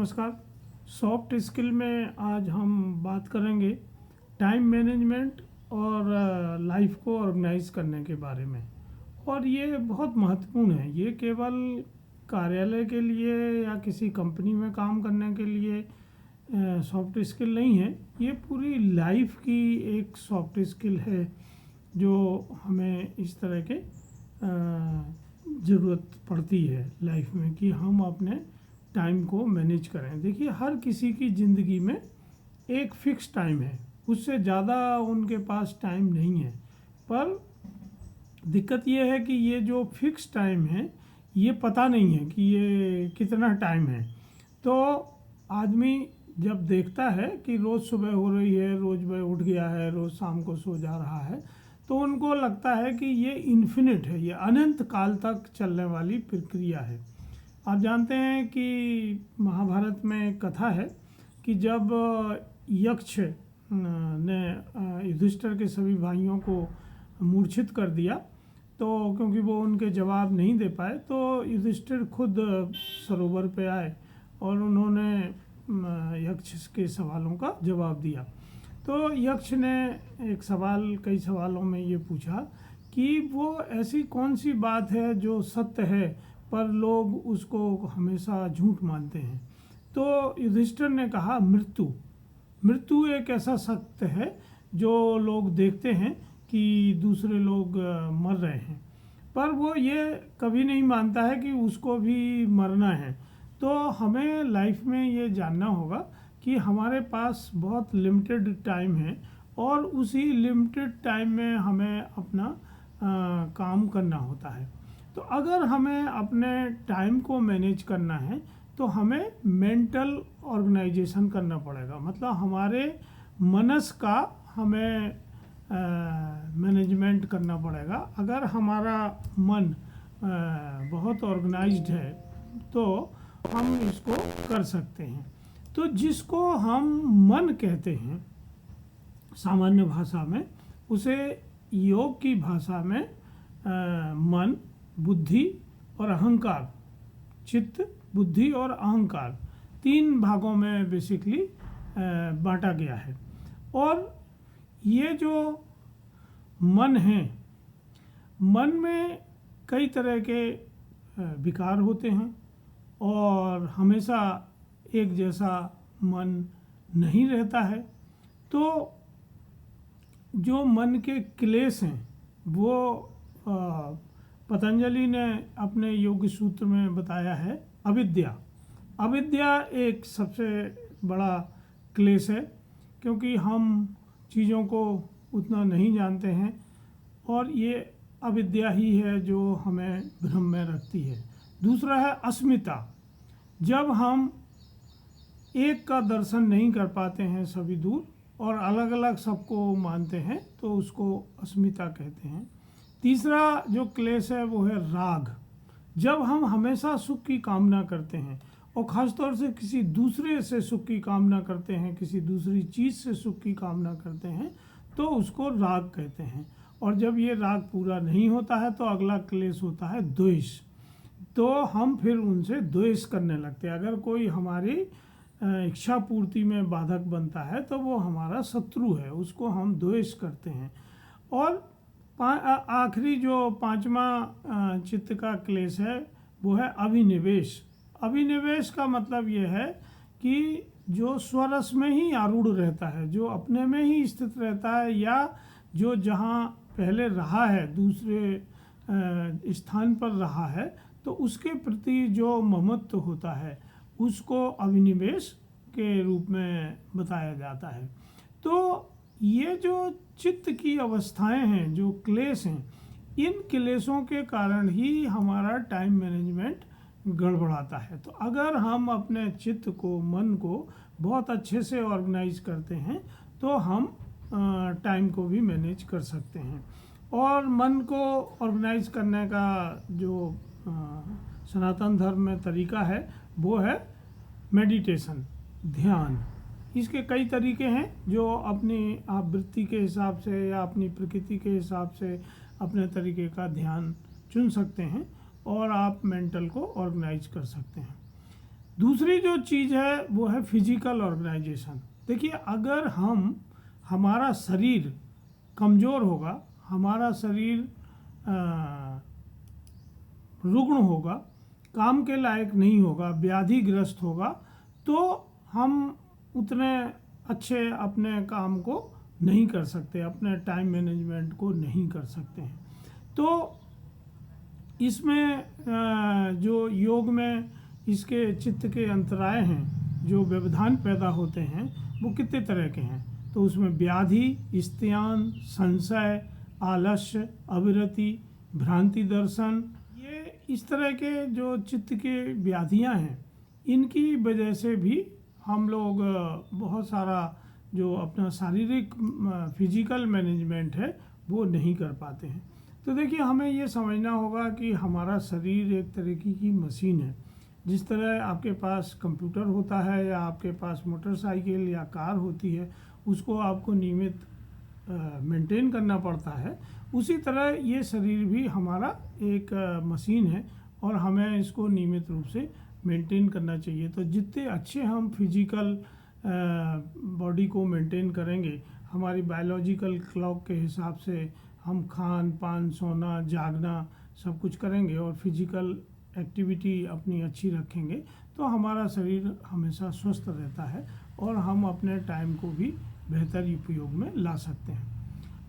नमस्कार। Soft skill में आज हम बात करेंगे टाइम मैनेजमेंट और लाइफ को ऑर्गेनाइज करने के बारे में। और ये बहुत महत्वपूर्ण है। ये केवल कार्यालय के लिए या किसी कंपनी में काम करने के लिए सॉफ्ट स्किल नहीं है। ये पूरी लाइफ की एक सॉफ्ट स्किल है जो हमें इस तरह के ज़रूरत पड़ती है लाइफ में कि हम अपने टाइम को मैनेज करें। देखिए, हर किसी की ज़िंदगी में एक फ़िक्स टाइम है, उससे ज़्यादा उनके पास टाइम नहीं है। पर दिक्कत ये है कि ये जो फिक्स टाइम है ये पता नहीं है कि ये कितना टाइम है। तो आदमी जब देखता है कि रोज़ सुबह हो रही है, रोज़ वह उठ गया है, रोज़ शाम को सो जा रहा है, तो उनको लगता है कि ये इन्फिनिट है, ये अनंत काल तक चलने वाली प्रक्रिया है। आप जानते हैं कि महाभारत में एक कथा है कि जब यक्ष ने युधिष्ठिर के सभी भाइयों को मूर्छित कर दिया, तो क्योंकि वो उनके जवाब नहीं दे पाए, तो युधिष्ठिर खुद सरोवर पे आए और उन्होंने यक्ष के सवालों का जवाब दिया। तो यक्ष ने कई सवालों में ये पूछा कि वो ऐसी कौन सी बात है जो सत्य है पर लोग उसको हमेशा झूठ मानते हैं। तो युधिष्ठिर ने कहा, मृत्यु एक ऐसा सत्य है जो लोग देखते हैं कि दूसरे लोग मर रहे हैं, पर वो ये कभी नहीं मानता है कि उसको भी मरना है। तो हमें लाइफ में ये जानना होगा कि हमारे पास बहुत लिमिटेड टाइम है और उसी लिमिटेड टाइम में हमें अपना काम करना होता है। तो अगर हमें अपने टाइम को मैनेज करना है तो हमें मेंटल ऑर्गेनाइजेशन करना पड़ेगा, मतलब हमारे मनस का हमें मैनेजमेंट करना पड़ेगा। अगर हमारा मन बहुत ऑर्गेनाइज्ड है तो हम इसको कर सकते हैं। तो जिसको हम मन कहते हैं सामान्य भाषा में, उसे योग की भाषा में मन, बुद्धि और अहंकार, चित्त, बुद्धि और अहंकार, 3 भागों में बेसिकली बांटा गया है। और ये जो मन है, मन में कई तरह के विकार होते हैं और हमेशा एक जैसा मन नहीं रहता है। तो जो मन के क्लेश हैं वो पतंजलि ने अपने योग सूत्र में बताया है अविद्या एक सबसे बड़ा क्लेश है, क्योंकि हम चीज़ों को उतना नहीं जानते हैं और ये अविद्या ही है जो हमें भ्रम में रखती है। दूसरा है अस्मिता। जब हम एक का दर्शन नहीं कर पाते हैं, सभी दूर और अलग अलग सबको मानते हैं, तो उसको अस्मिता कहते हैं। तीसरा जो क्लेश है वो है राग। जब हम हमेशा सुख की कामना करते हैं और ख़ासतौर से किसी दूसरे से सुख की कामना करते हैं, किसी दूसरी चीज़ से सुख की कामना करते हैं, तो उसको राग कहते हैं। और जब ये राग पूरा नहीं होता है तो अगला क्लेश होता है द्वेष। तो हम फिर उनसे द्वेष करने लगते हैं। अगर कोई हमारी इच्छा पूर्ति में बाधक बनता है तो वो हमारा शत्रु है, उसको हम द्वेष करते हैं। और आखिरी जो 5वां चित्त का क्लेश है वो है अभिनिवेश। अभिनिवेश का मतलब ये है कि जो स्वरस में ही आरूढ़ रहता है, जो अपने में ही स्थित रहता है, या जो जहाँ पहले रहा है दूसरे स्थान पर रहा है, तो उसके प्रति जो ममत्व होता है उसको अभिनिवेश के रूप में बताया जाता है। तो ये जो चित्त की अवस्थाएं हैं, जो क्लेश हैं, इन क्लेशों के कारण ही हमारा टाइम मैनेजमेंट गड़बड़ाता है। तो अगर हम अपने चित्त को, मन को बहुत अच्छे से ऑर्गेनाइज करते हैं तो हम टाइम को भी मैनेज कर सकते हैं। और मन को ऑर्गेनाइज करने का जो सनातन धर्म में तरीका है वो है मेडिटेशन, ध्यान। इसके कई तरीके हैं जो अपनी आप वृत्ति के हिसाब से या अपनी प्रकृति के हिसाब से अपने तरीके का ध्यान चुन सकते हैं और आप मेंटल को ऑर्गेनाइज कर सकते हैं। दूसरी जो चीज़ है वो है फिजिकल ऑर्गेनाइजेशन। देखिए, अगर हमारा शरीर कमज़ोर होगा, हमारा शरीर रुग्ण होगा, काम के लायक नहीं होगा, व्याधिग्रस्त होगा, तो हम उतने अच्छे अपने काम को नहीं कर सकते, अपने टाइम मैनेजमेंट को नहीं कर सकते हैं। तो इसमें जो योग में इसके चित्त के अंतराय हैं, जो व्यवधान पैदा होते हैं, वो कितने तरह के हैं। तो उसमें व्याधि, स्त्यान, संशय, आलस्य, अविरति, भ्रांति दर्शन, ये इस तरह के जो चित्त के व्याधियां हैं, इनकी वजह से भी हम लोग बहुत सारा जो अपना शारीरिक फिजिकल मैनेजमेंट है वो नहीं कर पाते हैं। तो देखिए, हमें ये समझना होगा कि हमारा शरीर एक तरीके की मशीन है। जिस तरह आपके पास कंप्यूटर होता है या आपके पास मोटरसाइकिल या कार होती है, उसको आपको नियमित मेंटेन करना पड़ता है, उसी तरह ये शरीर भी हमारा एक मशीन है और हमें इसको नियमित रूप से मेंटेन करना चाहिए। तो जितने अच्छे हम फिजिकल बॉडी को मेंटेन करेंगे, हमारी बायोलॉजिकल क्लॉक के हिसाब से हम खान पान, सोना, जागना सब कुछ करेंगे और फिजिकल एक्टिविटी अपनी अच्छी रखेंगे, तो हमारा शरीर हमेशा स्वस्थ रहता है और हम अपने टाइम को भी बेहतर उपयोग में ला सकते हैं।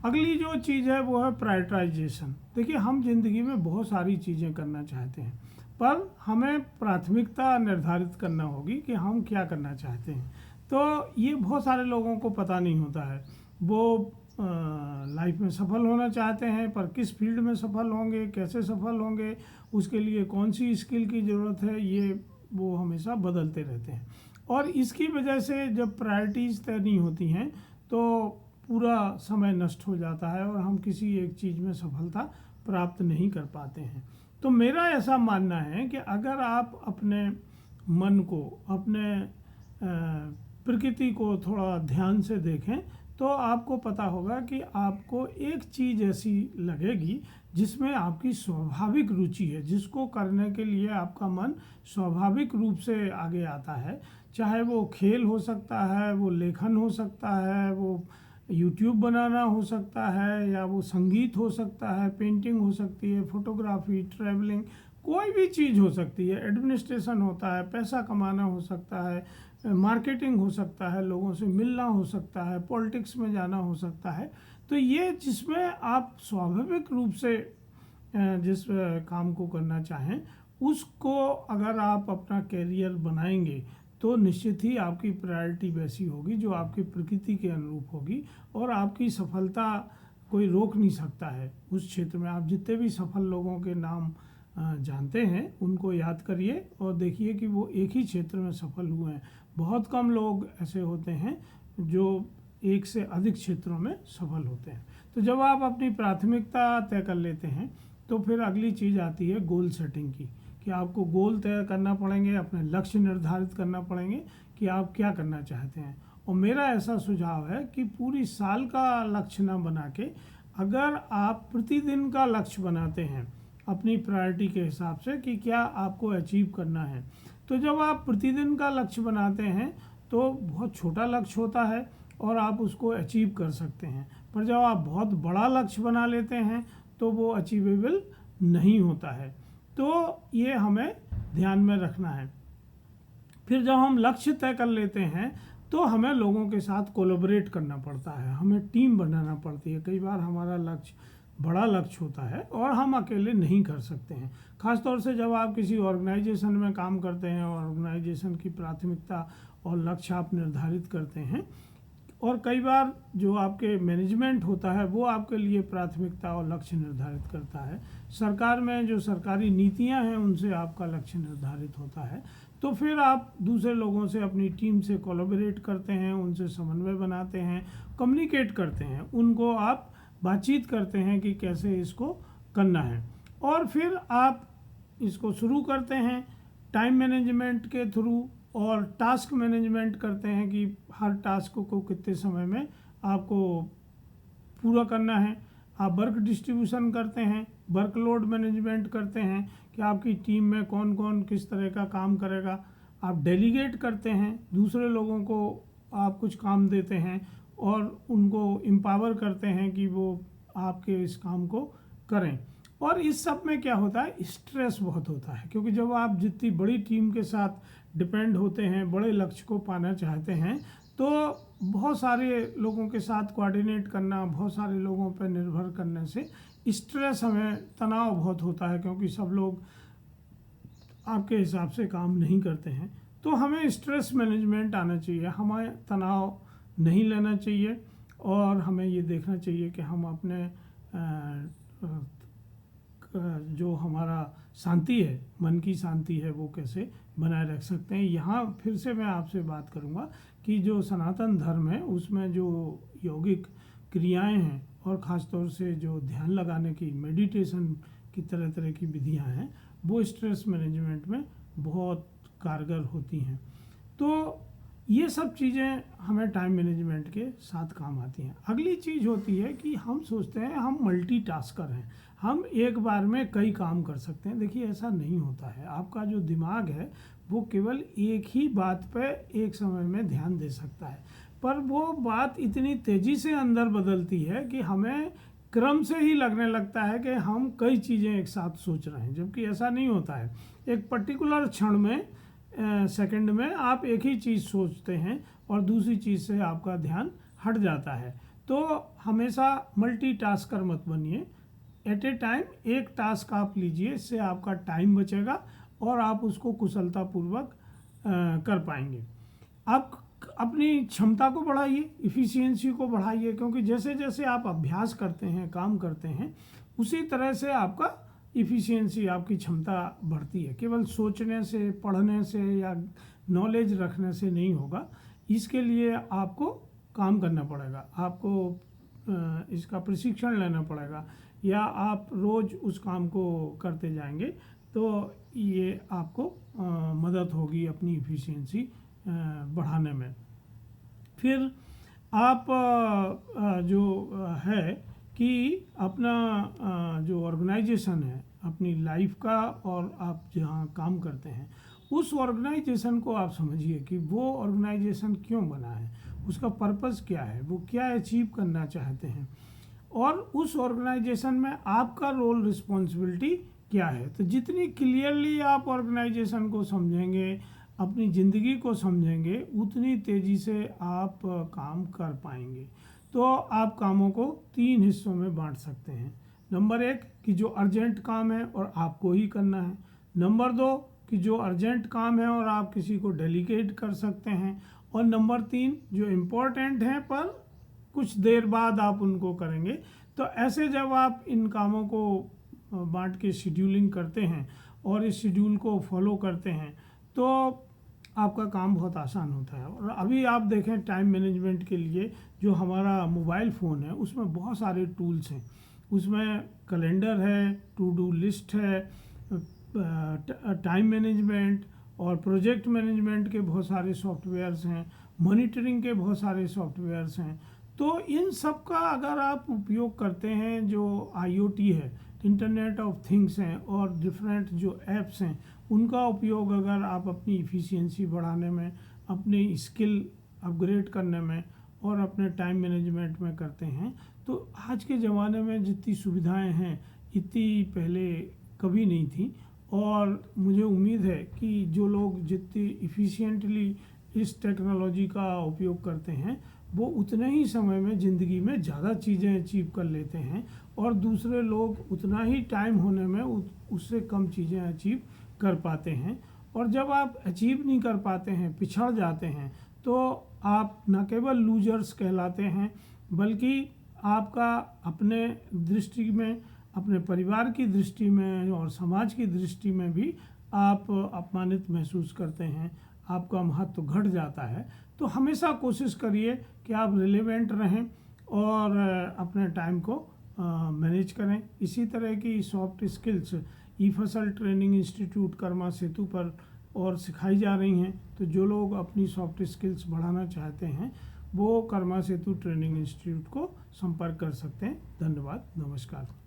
अगली जो चीज़ है वो है प्रायोरिटाइजेशन। देखिए, हम जिंदगी में बहुत सारी चीज़ें करना चाहते हैं, पर हमें प्राथमिकता निर्धारित करना होगी कि हम क्या करना चाहते हैं। तो ये बहुत सारे लोगों को पता नहीं होता है। वो लाइफ में सफल होना चाहते हैं, पर किस फील्ड में सफल होंगे, कैसे सफल होंगे, उसके लिए कौन सी स्किल की ज़रूरत है, ये वो हमेशा बदलते रहते हैं। और इसकी वजह से जब प्रायोरिटीज़ तय नहीं होती हैं तो पूरा समय नष्ट हो जाता है और हम किसी एक चीज़ में सफलता प्राप्त नहीं कर पाते हैं। तो मेरा ऐसा मानना है कि अगर आप अपने मन को, अपने प्रकृति को थोड़ा ध्यान से देखें, तो आपको पता होगा कि आपको एक चीज़ ऐसी लगेगी जिसमें आपकी स्वाभाविक रुचि है, जिसको करने के लिए आपका मन स्वाभाविक रूप से आगे आता है। चाहे वो खेल हो सकता है, वो लेखन हो सकता है, वो यूट्यूब बनाना हो सकता है, या वो संगीत हो सकता है, पेंटिंग हो सकती है, फोटोग्राफी, ट्रैवलिंग, कोई भी चीज़ हो सकती है, एडमिनिस्ट्रेशन होता है, पैसा कमाना हो सकता है, मार्केटिंग हो सकता है, लोगों से मिलना हो सकता है, पॉलिटिक्स में जाना हो सकता है। तो ये जिसमें आप स्वाभाविक रूप से जिस काम को करना चाहें, उसको अगर आप अपना कैरियर बनाएंगे तो निश्चित ही आपकी प्रायोरिटी वैसी होगी जो आपकी प्रकृति के अनुरूप होगी और आपकी सफलता कोई रोक नहीं सकता है उस क्षेत्र में। आप जितने भी सफल लोगों के नाम जानते हैं, उनको याद करिए और देखिए कि वो एक ही क्षेत्र में सफल हुए हैं। बहुत कम लोग ऐसे होते हैं जो एक से अधिक क्षेत्रों में सफल होते हैं। तो जब आप अपनी प्राथमिकता तय कर लेते हैं, तो फिर अगली चीज़ आती है गोल सेटिंग की, कि आपको गोल तय करना पड़ेंगे, अपने लक्ष्य निर्धारित करना पड़ेंगे कि आप क्या करना चाहते हैं। और मेरा ऐसा सुझाव है कि पूरी साल का लक्ष्य ना बना के, अगर आप प्रतिदिन का लक्ष्य बनाते हैं अपनी प्रायोरिटी के हिसाब से कि क्या आपको अचीव करना है, तो जब आप प्रतिदिन का लक्ष्य बनाते हैं तो बहुत छोटा लक्ष्य होता है और आप उसको अचीव कर सकते हैं। पर जब आप बहुत बड़ा लक्ष्य बना लेते हैं तो वो अचीवेबल नहीं होता है। तो ये हमें ध्यान में रखना है। फिर जब हम लक्ष्य तय कर लेते हैं तो हमें लोगों के साथ कोलैबोरेट करना पड़ता है, हमें टीम बनाना पड़ती है। कई बार हमारा लक्ष्य बड़ा लक्ष्य होता है और हम अकेले नहीं कर सकते हैं। ख़ासतौर से जब आप किसी ऑर्गेनाइजेशन में काम करते हैं और ऑर्गेनाइजेशन की प्राथमिकता और लक्ष्य आप निर्धारित करते हैं, और कई बार जो आपके मैनेजमेंट होता है वो आपके लिए प्राथमिकता और लक्ष्य निर्धारित करता है। सरकार में जो सरकारी नीतियां हैं उनसे आपका लक्ष्य निर्धारित होता है। तो फिर आप दूसरे लोगों से, अपनी टीम से कोलैबोरेट करते हैं, उनसे समन्वय बनाते हैं, कम्युनिकेट करते हैं, उनको आप बातचीत करते हैं कि कैसे इसको करना है, और फिर आप इसको शुरू करते हैं टाइम मैनेजमेंट के थ्रू, और टास्क मैनेजमेंट करते हैं कि हर टास्क को कितने समय में आपको पूरा करना है। आप वर्क डिस्ट्रीब्यूशन करते हैं, वर्कलोड मैनेजमेंट करते हैं कि आपकी टीम में कौन कौन किस तरह का काम करेगा। आप डेलीगेट करते हैं, दूसरे लोगों को आप कुछ काम देते हैं और उनको एम्पावर करते हैं कि वो आपके इस काम को करें। और इस सब में क्या होता है, स्ट्रेस बहुत होता है, क्योंकि जब आप जितनी बड़ी टीम के साथ डिपेंड होते हैं, बड़े लक्ष्य को पाना चाहते हैं, तो बहुत सारे लोगों के साथ कोऑर्डिनेट करना, बहुत सारे लोगों पर निर्भर करने से स्ट्रेस, हमें तनाव बहुत होता है, क्योंकि सब लोग आपके हिसाब से काम नहीं करते हैं। तो हमें स्ट्रेस मैनेजमेंट आना चाहिए, हमें तनाव नहीं लेना चाहिए और हमें ये देखना चाहिए कि हम अपने जो हमारा शांति है, मन की शांति है, वो कैसे बनाए रख सकते हैं। यहाँ फिर से मैं आपसे बात करूँगा कि जो सनातन धर्म है उसमें जो यौगिक क्रियाएं हैं और ख़ास तौर से जो ध्यान लगाने की, मेडिटेशन की तरह तरह की विधियां हैं, वो स्ट्रेस मैनेजमेंट में बहुत कारगर होती हैं। तो ये सब चीज़ें हमें टाइम मैनेजमेंट के साथ काम आती हैं। अगली चीज़ होती है कि हम सोचते हैं हम मल्टीटास्कर हैं, हम एक बार में कई काम कर सकते हैं। देखिए, ऐसा नहीं होता है। आपका जो दिमाग है वो केवल एक ही बात पे एक समय में ध्यान दे सकता है, पर वो बात इतनी तेज़ी से अंदर बदलती है कि हमें क्रम से ही लगने लगता है कि हम कई चीज़ें एक साथ सोच रहे हैं, जबकि ऐसा नहीं होता है। एक पर्टिकुलर क्षण में, सेकंड में आप एक ही चीज़ सोचते हैं और दूसरी चीज़ से आपका ध्यान हट जाता है। तो हमेशा मल्टीटास्कर मत बनिए, एट ए टाइम एक टास्क आप लीजिए, इससे आपका टाइम बचेगा और आप उसको कुशलतापूर्वक कर पाएंगे। आप अपनी क्षमता को बढ़ाइए, इफ़िशियंसी को बढ़ाइए, क्योंकि जैसे जैसे आप अभ्यास करते हैं, काम करते हैं, उसी तरह से आपका इफ़िशियंसी, आपकी क्षमता बढ़ती है। केवल सोचने से, पढ़ने से या नॉलेज रखने से नहीं होगा, इसके लिए आपको काम करना पड़ेगा, आपको इसका प्रशिक्षण लेना पड़ेगा, या आप रोज़ उस काम को करते जाएंगे तो ये आपको मदद होगी अपनी इफ़िशियंसी बढ़ाने में। फिर आप जो है कि अपना जो ऑर्गेनाइजेशन है अपनी लाइफ का, और आप जहाँ काम करते हैं उस ऑर्गेनाइजेशन को आप समझिए कि वो ऑर्गेनाइजेशन क्यों बना है, उसका पर्पस क्या है, वो क्या अचीव करना चाहते हैं, और उस ऑर्गेनाइजेशन में आपका रोल, रिस्पॉन्सिबिलिटी क्या है। तो जितनी क्लियरली आप ऑर्गेनाइजेशन को समझेंगे, अपनी ज़िंदगी को समझेंगे, उतनी तेज़ी से आप काम कर पाएंगे। तो आप कामों को 3 हिस्सों में बांट सकते हैं। नंबर 1 कि जो अर्जेंट काम है और आपको ही करना है। नंबर 2 कि जो अर्जेंट काम है और आप किसी को डेलीगेट कर सकते हैं। और नंबर 3 जो इम्पोर्टेंट हैं पर कुछ देर बाद आप उनको करेंगे। तो ऐसे जब आप इन कामों को बांट के शेड्यूलिंग करते हैं और इस शेड्यूल को फॉलो करते हैं तो आपका काम बहुत आसान होता है। और अभी आप देखें टाइम मैनेजमेंट के लिए जो हमारा मोबाइल फ़ोन है उसमें बहुत सारे टूल्स हैं। उसमें कैलेंडर है, टू डू लिस्ट है, टाइम मैनेजमेंट और प्रोजेक्ट मैनेजमेंट के बहुत सारे सॉफ्टवेयर्स हैं, मॉनिटरिंग के बहुत सारे सॉफ्टवेयर्स हैं। तो इन सब का अगर आप उपयोग करते हैं, जो IoT है, इंटरनेट ऑफ थिंग्स हैं, और डिफरेंट जो ऐप्स हैं, उनका उपयोग अगर आप अपनी इफ़िशियंसी बढ़ाने में, अपनी स्किल अपग्रेड करने में और अपने टाइम मैनेजमेंट में करते हैं, तो आज के ज़माने में जितनी सुविधाएं हैं इतनी पहले कभी नहीं थी। और मुझे उम्मीद है कि जो लोग जितनी इफ़िशियंटली इस टेक्नोलॉजी का उपयोग करते हैं वो उतने ही समय में ज़िंदगी में ज़्यादा चीज़ें अचीव कर लेते हैं, और दूसरे लोग उतना ही टाइम होने में उससे कम चीज़ें अचीव कर पाते हैं। और जब आप अचीव नहीं कर पाते हैं, पिछड़ जाते हैं, तो आप न केवल लूजर्स कहलाते हैं, बल्कि आपका अपने दृष्टि में, अपने परिवार की दृष्टि में और समाज की दृष्टि में भी आप अपमानित महसूस करते हैं, आपका महत्व घट जाता है। तो हमेशा कोशिश करिए कि आप रिलेवेंट रहें और अपने टाइम को मैनेज करें। इसी तरह की सॉफ्ट स्किल्स ईफसल ट्रेनिंग इंस्टीट्यूट कर्मा सेतु पर और सिखाई जा रही हैं। तो जो लोग अपनी सॉफ्ट स्किल्स बढ़ाना चाहते हैं वो कर्मा सेतु ट्रेनिंग इंस्टीट्यूट को संपर्क कर सकते हैं। धन्यवाद, नमस्कार।